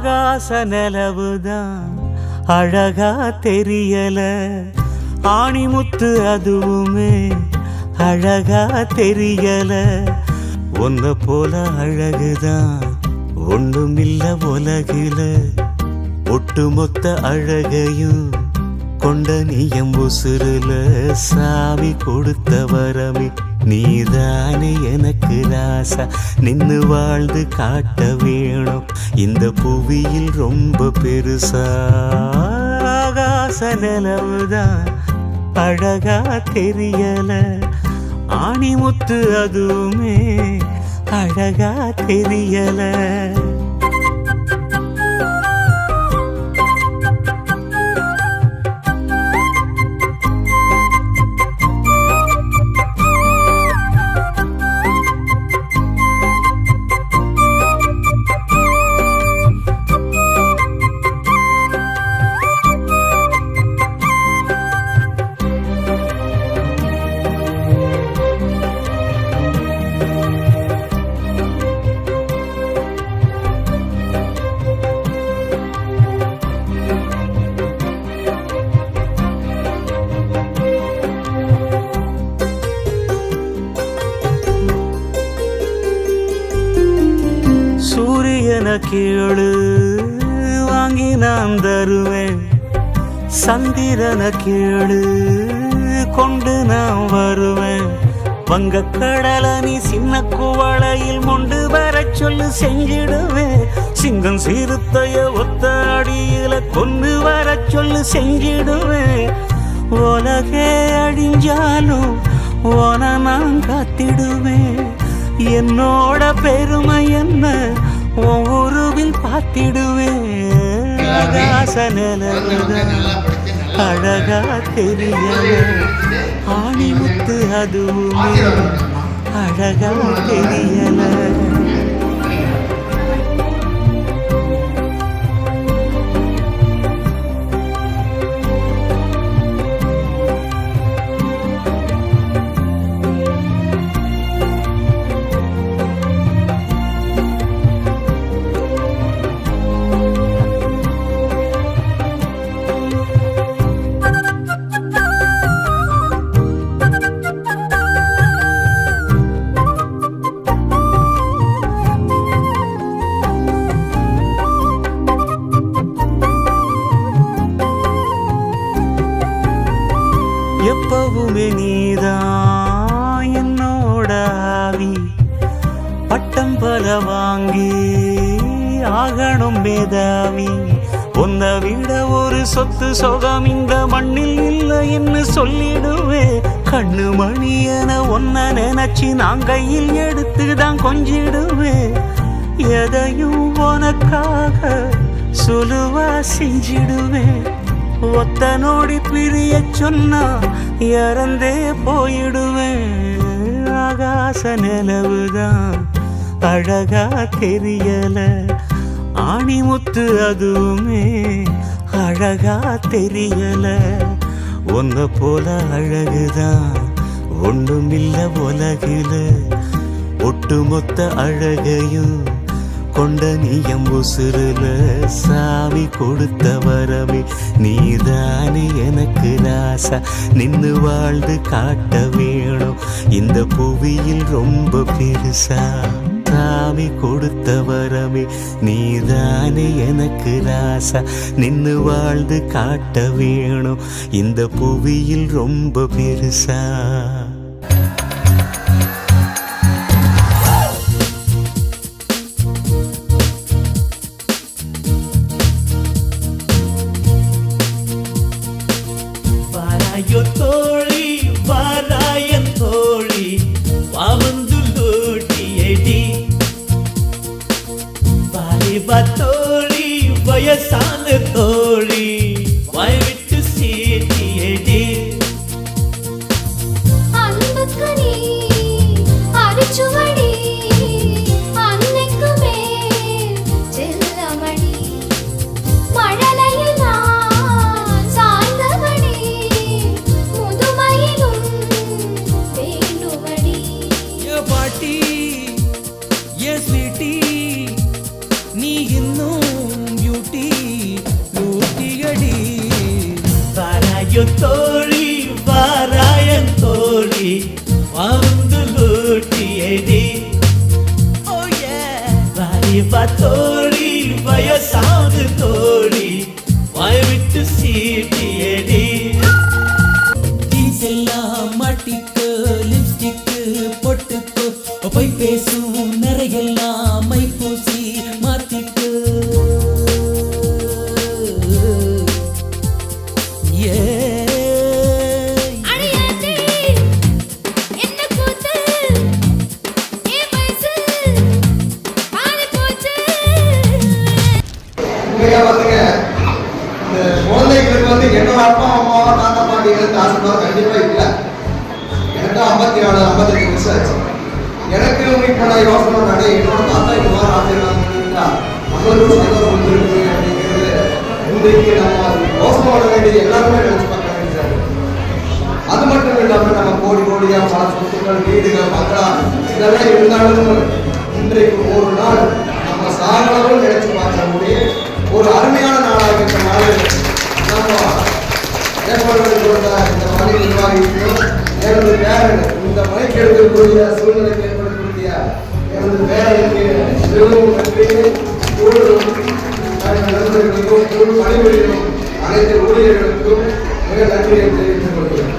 ஆகாச நிலவுதான் அழகா தெரியல, ஆணிமுத்து அதுவுமே அழகா தெரியல. ஒன்ன போல அழகுதான் ஒண்ணுமில்ல உலகில, ஒட்டுமொத்த அழகையும் கொண்ட நீயம் உசுருல. சாமி கொடுத்த வரமே நீதானே எனக்கு ராசா, நின்னு வாழ்ந்து காட்ட வேணும் இந்த புவியில் ரொம்ப பெருசா. ஆகாச நிலவுதான் அழகா தெரியல, ஆணிமுத்து அதுவுமே அழகா தெரியல. சூரியன கேளு வாங்கி நான் தருவேன், சந்திரன கேளு கொண்டு நான் வருவேன். வங்க கடல நீ சின்ன குவளையில் மொண்டு வர சொல்லு செஞ்சிடுவேன். சிங்கம் சிறுத்தைய ஒத்த அடியில கொண்டு வர சொல்லு செஞ்சிடுவேன். உலகே அழிஞ்சாலும் ஓன நான் காத்திடுவேன். என்னோட பெருமை என்ன ஒவ்வொருவில் பார்த்திடுவேன். ஆகாச நிலவுதான் அழகா தெரியல, ஆணிமுத்து அதுவுமே அழகா தெரியல. எப்பவுமே நீதான் என்னோட ஆவி, பட்டம் பல வாங்கி ஆகணும் மேதாவி. உன்னை விட ஒரு சொத்து சொகம் இந்த மண்ணில் இல்லை என்று சொல்லிடுவேன். கண்ணு மணி என ஒன்ன நினைச்சு நான் கையில் எடுத்துதான் கொஞ்சிடுவேன். எதையும் உனக்காக சுலுவா செஞ்சிடுவேன். ஒத்த நோடி பிரிய சொன்னா இறந்தே போயிடுவேன். ஆகாச நிலவுதான் அழகா தெரியல, ஆணிமுத்து அதுவுமே அழகா தெரியல. ஒன்ன போல அழகுதான் ஒண்ணுமில்ல உலகில, ஒட்டுமொத்த அழகையும் கொண்ட நீயம் உசுருல. சாமி கொடுத்த வரமே நீதானே எனக்கு ராசா, நின்னு வாழ்ந்து காட்ட வேணும் இந்த புவியில் ரொம்ப பெருசா. சாமி கொடுத்த வரமே நீதானே எனக்கு ராசா, நின்னு வாழ்ந்து காட்ட வேணும் இந்த புவியில் ரொம்ப பெருசா. வாராயோ தோழி வாராயன் தோழி வாவந்து லோட்டியடி, வாலிபா தோழி வயசான தோழி வாய் விட்டு சீட்டியடி. மழலையில் நான் சாய்ந்தவனே முது வாராயோ தோழி வாராயன் தோழி வாழ்ந்து லூட்டியடி வாரிவா தோழி வயசாது தோழி வாய் விட்டு சீட்டியடி எல்லாம் மாட்டிக்கோ லிப்ஸ்டிக்கு பொட்டுக்கோ போய் பேசும் நிறையெல்லாம் மை பூசி மாத்திக்கோ குழந்தைகளுக்கு வந்து என்னோட அப்பா அம்மாவா தாத்தா பாட்டிகளுக்கு ஆசீர்வாதம் கண்டிப்பா இல்லை. எனக்கு 54 55 வருஷம் ஆச்சு. எனக்கு இப்போ நான் யோசனை பண்ணி என்னோட தாத்தா இந்த மாதிரி ஆசீர்வாதம் பண்ணிருந்தா நம்மளுக்கும் சந்தோஷம் வந்துருக்கு அப்படிங்கிறது இன்றைக்கு நம்ம யோசனை பண்ண வேண்டியது எல்லாருமே நினைச்சு பார்க்க வேண்டியது. அது மட்டும் இல்லாமல் நம்ம கோடி கோடியா பல சொத்துக்கள் வீடுகள் மக்களா இதெல்லாம் இருந்தாலும் இன்றைக்கு ஒரு நாள் நம்ம சாகலவும் நினைச்சு பார்க்கக்கூடிய ஒரு அருமையான நாளாக இந்த நாள் நம்ம ஏற்பாடுகளை கொடுத்த இந்த பணி நிர்வாகிக்கும் எனது பேரன் இந்த மனைக்கு எடுக்கக்கூடிய சூழ்நிலைக்கு ஏற்படுத்தக்கூடிய எனது பேரனுக்கு மிகவும் நன்றி. நண்பர்களுக்கும் பணிபுரியும் அனைத்து ஊழியர்களுக்கும் மிக நன்றியை தெரிவித்துக் கொள்கிறேன்.